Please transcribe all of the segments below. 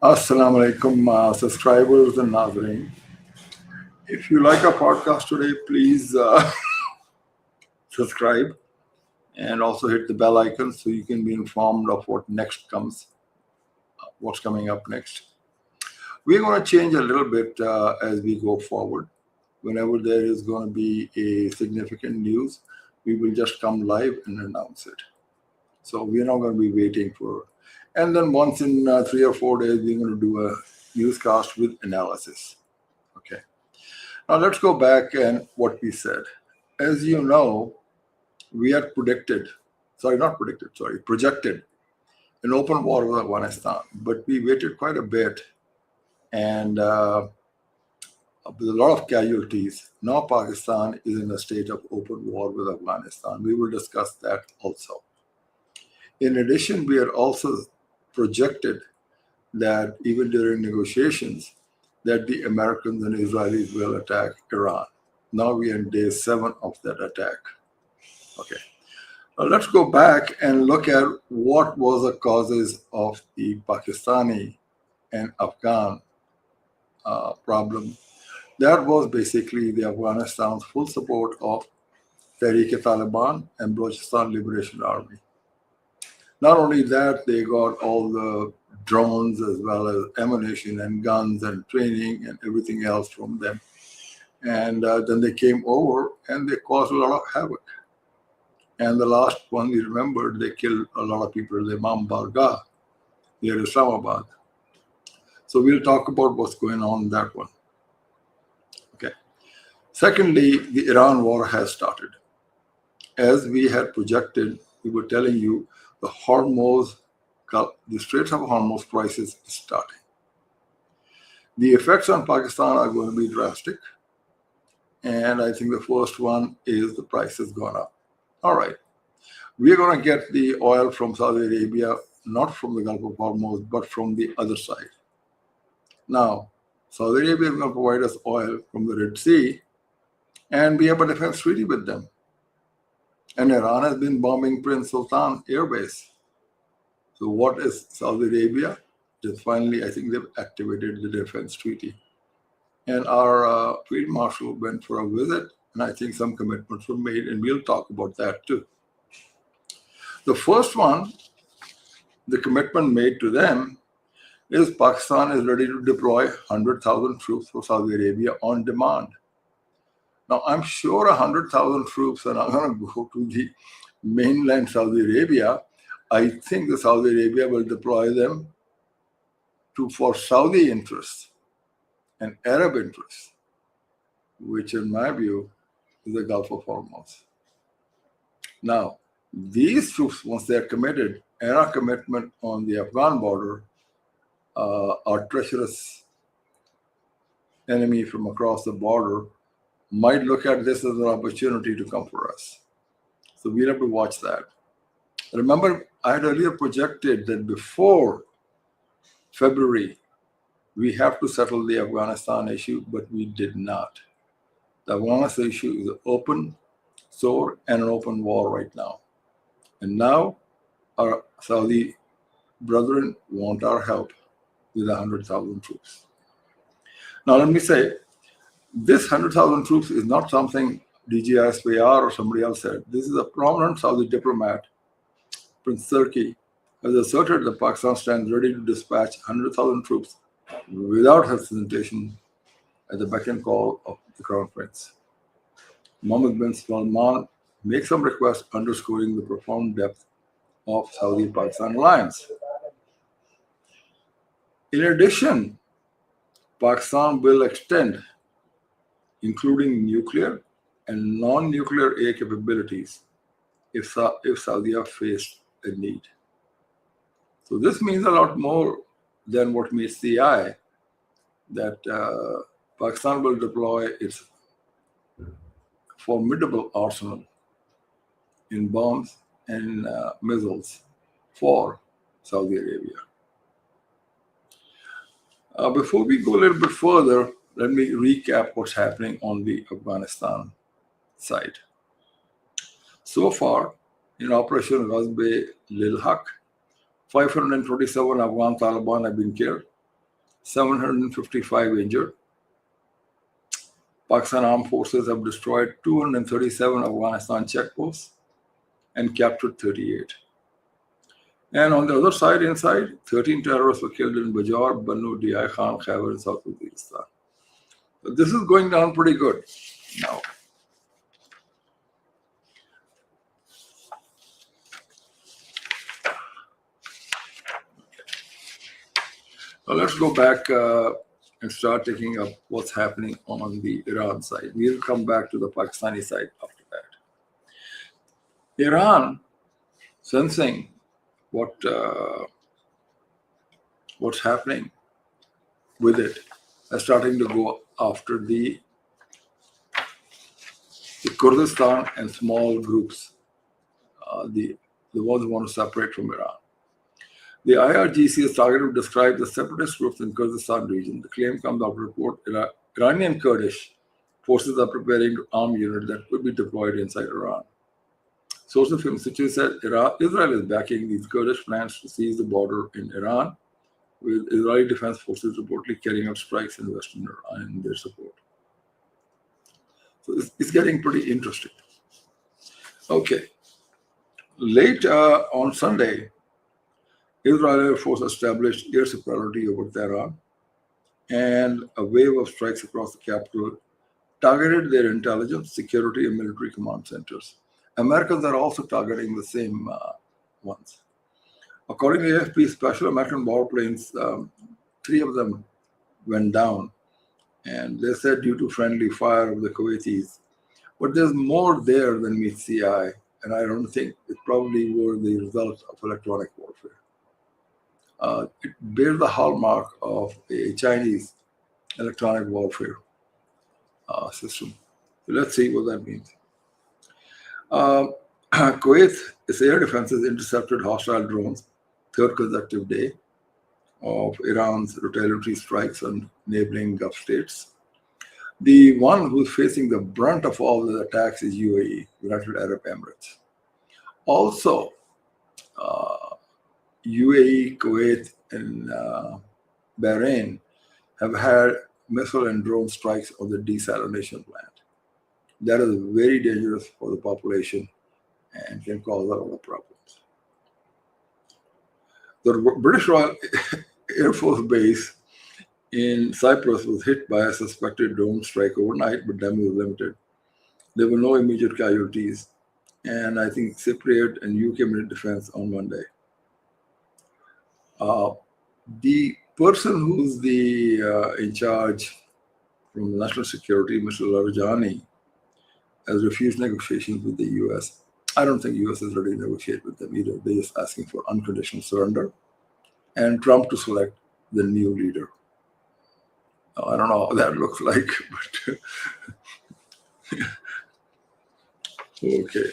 Assalamu alaikum, subscribers and Nazarene. If you like our podcast today, please subscribe and also hit the bell icon so you can be informed of what's coming up next. We're going to change a little bit as we go forward. Whenever there is going to be a significant news, we will just come live and announce it. So we're not going to be waiting for. And then once in 3 or 4 days, we're going to do a newscast with analysis. Okay. Now let's go back and what we said. As you know, we had projected an open war with Afghanistan, but we waited quite a bit and with a lot of casualties. Now Pakistan is in a state of open war with Afghanistan. We will discuss that also. In addition, we had also projected that even during negotiations, that the Americans and Israelis will attack Iran. Now we are in day 7 of that attack. Okay. Now let's go back and look at what was the causes of the Pakistani and Afghan problem. That was basically the Afghanistan's full support of Taliban and Balochistan Liberation Army. Not only that, they got all the drones as well as ammunition and guns and training and everything else from them. And then they came over and they caused a lot of havoc. And the last one we remembered, they killed a lot of people, the Imam Bargah near Islamabad. So we'll talk about what's going on in that one. Okay. Secondly, the Iran war has started. As we had projected, we were telling you the Straits of Hormuz crisis is starting. The effects on Pakistan are going to be drastic. And I think the first one is the price has gone up. All right. We're going to get the oil from Saudi Arabia, not from the Gulf of Hormuz, but from the other side. Now, Saudi Arabia is going to provide us oil from the Red Sea, and we have a defense treaty with them. And Iran has been bombing Prince Sultan Air Base. So what is Saudi Arabia? Just finally, I think they've activated the defense treaty. And our Field Marshal went for a visit, and I think some commitments were made, and we'll talk about that too. The first one, the commitment made to them, is Pakistan is ready to deploy 100,000 troops for Saudi Arabia on demand. Now, I'm sure 100,000 troops are not going to go to the mainland Saudi Arabia. I think the Saudi Arabia will deploy them for Saudi interests and Arab interests, which in my view is the Gulf of Hormuz. Now, these troops, once they are committed, and our commitment on the Afghan border, our treacherous enemy from across the border might look at this as an opportunity to come for us. So we have to watch that. Remember, I had earlier projected that before February, we have to settle the Afghanistan issue, but we did not. The Afghanistan issue is an open sore and an open war right now. And now our Saudi brethren want our help with 100,000 troops. Now let me say, this 100,000 troops is not something DGSPR or somebody else said. This is a prominent Saudi diplomat, Prince Turki, has asserted that Pakistan stands ready to dispatch 100,000 troops without hesitation at the beck and call of the Crown Prince. Mohammed bin Salman makes some requests underscoring the profound depth of Saudi-Pakistan alliance. In addition, Pakistan will extend, including nuclear and non-nuclear air capabilities if Saudi are faced a need. So this means a lot more than what meets the eye, that Pakistan will deploy its formidable arsenal in bombs and missiles for Saudi Arabia. Before we go a little bit further, let me recap what's happening on the Afghanistan side. So far, in Operation Ghazab, lil-Haq, 527 Afghan Taliban have been killed 755 injured. Pakistan Armed Forces have destroyed 237 Afghanistan checkposts and captured 38. And on the other side, inside, 13 terrorists were killed in Bajaur, Bannu, Khan, Khyber, and South Waziristan. So this is going down pretty good now. Now let's go back and start taking up what's happening on the Iran side. We'll come back to the Pakistani side after that. Iran, sensing what's happening with it, is starting to go after the Kurdistan and small groups, the ones who want to separate from Iran. The IRGC is targeted to describe the separatist groups in Kurdistan region. The claim comes after a report Iranian Kurdish forces are preparing to arm units that could be deployed inside Iran. Sources from Institute said Israel is backing these Kurdish plans to seize the border in Iran, with Israeli defense forces reportedly carrying out strikes in western Iran in their support. So it's getting pretty interesting. Okay. Late on Sunday, Israeli Air Force established air superiority over Tehran, and a wave of strikes across the capital targeted their intelligence, security, and military command centers. Americans are also targeting the same ones. According to AFP, special American warplanes, 3 of them went down, and they said due to friendly fire of the Kuwaitis. But there's more there than meets the eye, and I don't think it probably were the result of electronic warfare. It bears the hallmark of a Chinese electronic warfare system. So let's see what that means. Kuwait, its air defenses intercepted hostile drones, 3rd consecutive day of Iran's retaliatory strikes on neighboring Gulf states. The one who's facing the brunt of all the attacks is UAE, United Arab Emirates. Also, UAE, Kuwait, and Bahrain have had missile and drone strikes on the desalination plant. That is very dangerous for the population and can cause a lot of problems. The British Royal Air Force base in Cyprus was hit by a suspected drone strike overnight, but damage was limited. There were no immediate casualties, and I think Cypriot and UK military defense on Monday. The person who's in charge from national security, Mr. Larjani, has refused negotiations with the US. I don't think US is ready to negotiate with them either. They're just asking for unconditional surrender and Trump to select the new leader. I don't know how that looks like, but okay.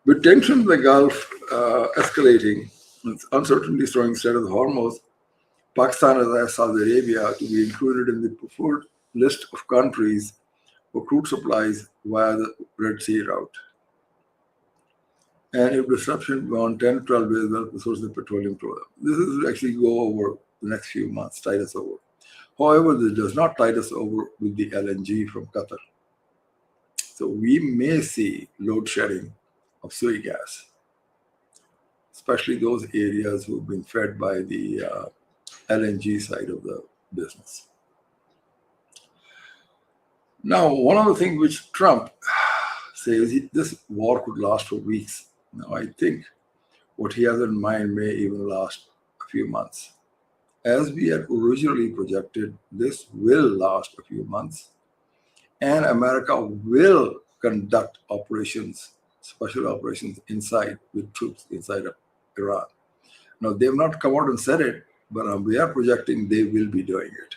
With tensions in the Gulf escalating, with uncertainty showing state of the Hormuz, Pakistan has asked Saudi Arabia to be included in the preferred list of countries for crude supplies via the Red Sea route. And if disruption beyond 10 to 12 days will source the petroleum program. This is actually go over the next few months, tide us over. However, this does not tide us over with the LNG from Qatar. So we may see load shedding of soy gas, especially those areas who have been fed by the LNG side of the business. Now, one of the things which Trump says, this war could last for weeks. Now, I think what he has in mind may even last a few months. As we had originally projected, this will last a few months, and America will conduct operations, special operations inside with troops inside of Iran. Now, they have not come out and said it, but we are projecting they will be doing it.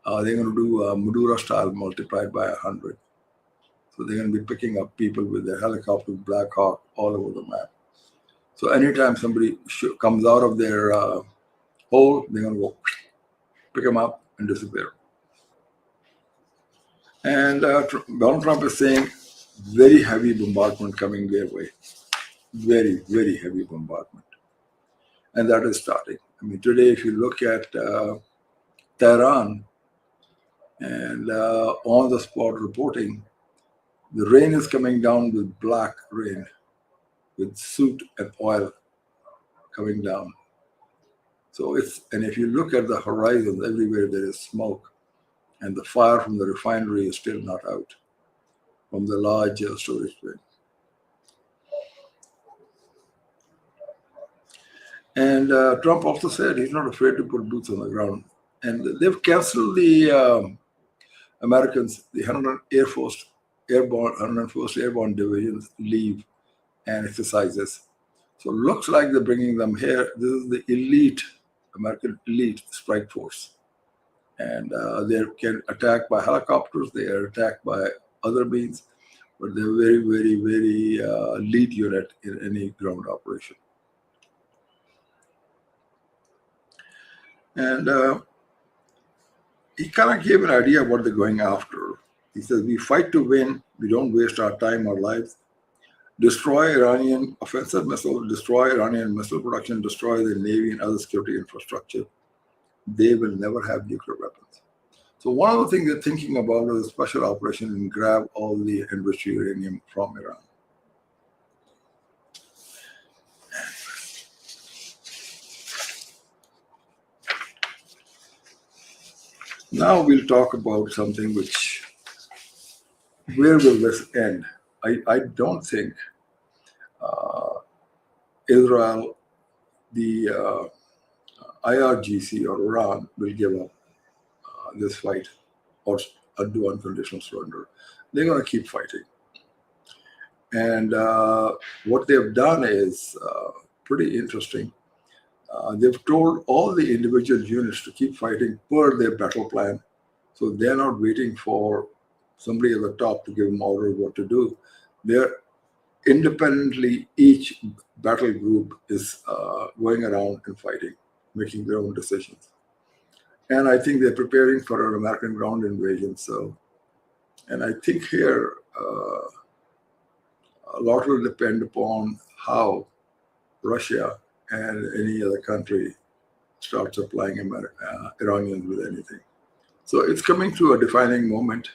They're going to do Madura style multiplied by 100. So they're going to be picking up people with their helicopters, Black Hawk, all over the map. So anytime somebody comes out of their hole, they're going to go pick them up and disappear. And Donald Trump is saying very heavy bombardment coming their way. Very, very heavy bombardment. And that is starting. mean, today, if you look at Tehran and on the spot reporting, the rain is coming down with black rain, with soot and oil coming down. So and if you look at the horizon, everywhere there is smoke, and the fire from the refinery is still not out from the large storage bin. And Trump also said he's not afraid to put boots on the ground. And they've canceled the Americans, the 101st Airborne Division's leave and exercises. So it looks like they're bringing them here. This is the elite, American elite strike force. And they can attack by helicopters, they are attacked by other means, but they're very, very, very lead unit in any ground operation. And he kind of gave an idea of what they're going after. He says, we fight to win, we don't waste our time or lives. Destroy Iranian offensive missiles, destroy Iranian missile production, destroy their navy and other security infrastructure. They will never have nuclear weapons. So one of the things they're thinking about is a special operation and grab all the enriched uranium from Iran. Now we'll talk about something which, where will this end? I don't think Israel, the IRGC or Iran will give up this fight or do unconditional surrender. They're going to keep fighting. And what they've done is pretty interesting. They've told all the individual units to keep fighting per their battle plan. So they're not waiting for somebody at the top to give them orders what to do. They're independently, each battle group is going around and fighting, making their own decisions. And I think they're preparing for an American ground invasion. So, and I think here a lot will depend upon how Russia and any other country start supplying Iranians with anything. So it's coming to a defining moment.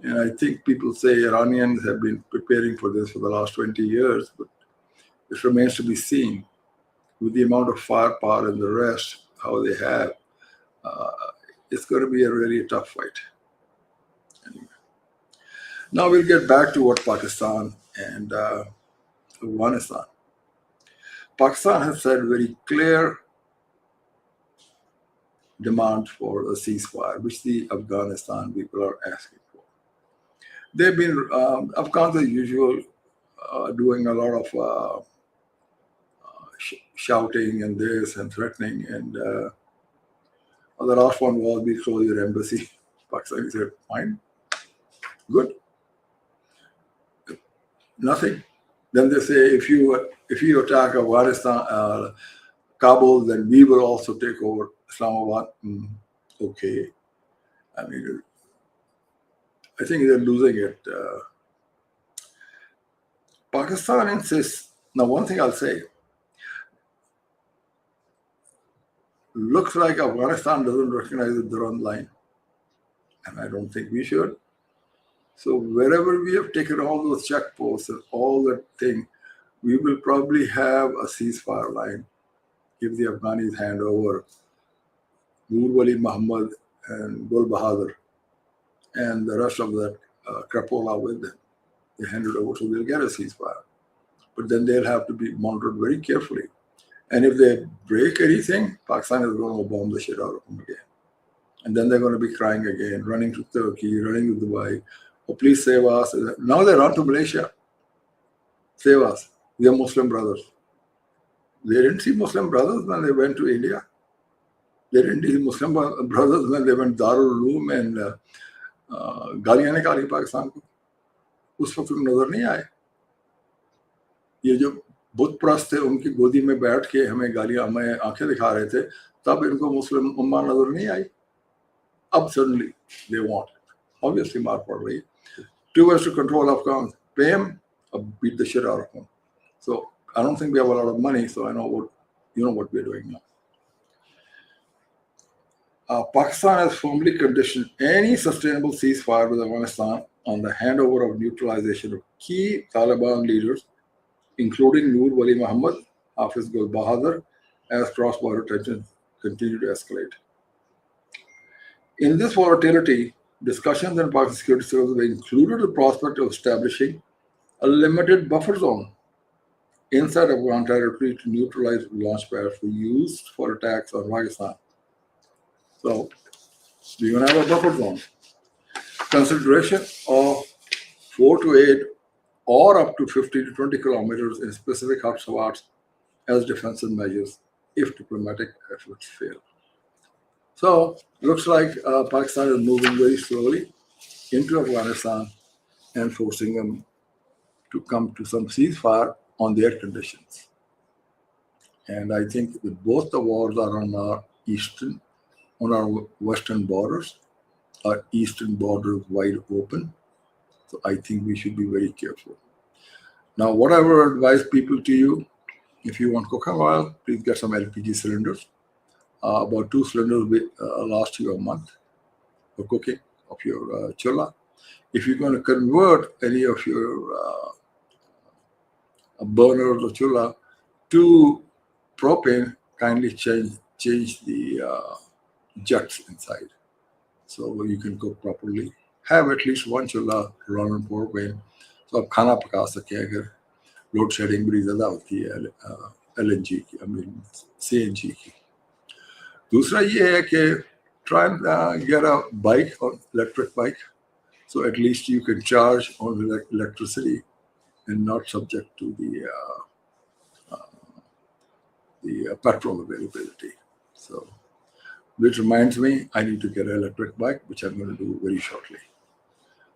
And I think people say Iranians have been preparing for this for the last 20 years, but it remains to be seen with the amount of firepower and the rest, how they have. It's going to be a really tough fight. Anyway. Now we'll get back to what Pakistan and Afghanistan. Pakistan has said very clear demand for a ceasefire, which the Afghanistan people are asking for. They've been, Afghans as usual, doing a lot of shouting and this and threatening. And the last one was, we close your embassy. Pakistan said, fine, good. Nothing. Then they say, if you attack Afghanistan, Kabul, then we will also take over Islamabad. Okay. I mean, I think they're losing it. Pakistan insists. Now, one thing I'll say, looks like Afghanistan doesn't recognize that they're on line. And I don't think we should. So wherever we have taken all those checkposts and all that thing, we will probably have a ceasefire line. Give the Afghanis hand over Nur Wali Mohammed and Gul Bahadur and the rest of that crapola with them. They hand it over, so they'll get a ceasefire. But then they'll have to be monitored very carefully. And if they break anything, Pakistan is going to bomb the shit out of them again. And then they're going to be crying again, running to Turkey, running to Dubai. Oh, please save us. Now they run to Malaysia. Save us. We are Muslim brothers. They didn't see Muslim brothers when they went to India. They didn't see Muslim brothers when they went Darul Uloom and गालियां निकाली पाकिस्तान को. उस वक्त नजर नहीं आए. ये जो बुत प्रस्त थे उनकी गोदी में बैठ के हमें आंखें दिखा रहे थे, तब इनको मुस्लिम उम्मा नजर नहीं आई. अब suddenly they want it. Obviously मार पड़ रही है. 2 ways to control Afghans: pay them or beat the shit out of them. So I don't think we have a lot of money, so I know what we're doing now. Pakistan has firmly conditioned any sustainable ceasefire with Afghanistan on the handover of neutralization of key Taliban leaders, including Nur Wali Mohammed, Hafiz Gul Bahadur, as cross-border tensions continue to escalate. In this volatility, discussions in Pakistan security services included the prospect of establishing a limited buffer zone inside Afghan territory to neutralize launch pads used for attacks on Pakistan. So, we're going to have a buffer zone. Consideration of 4 to 8 or up to 50 to 20 kilometers in specific hotspots as defensive measures if diplomatic efforts fail. So, looks like Pakistan is moving very slowly into Afghanistan and forcing them to come to some ceasefire on their conditions. And I think that both the wars are on our western borders. Our eastern border is wide open. So I think we should be very careful. Now, what I would advise people to you, if you want cooking oil, please get some LPG cylinders. About 2 cylinders will last you a month for cooking of your chula. If you're going to convert any of your burners or chula to propane, kindly change the jets inside so you can cook properly. Have at least one chula run on propane so आप खाना पका सकें अगर load shedding बड़ी ज़्यादा होती है LNG की, I mean CNG की. दूसरा ये है कि try and get a bike or electric bike, so at least you can charge on electricity and not subject to the petrol availability. So, which reminds me, I need to get an electric bike, which I'm going to do very shortly.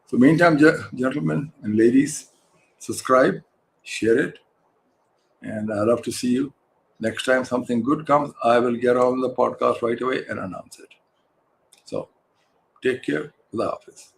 So, meantime, gentlemen and ladies, subscribe, share it, and I'd love to see you. Next time something good comes, I will get on the podcast right away and announce it. So, take care. Allah Hafiz.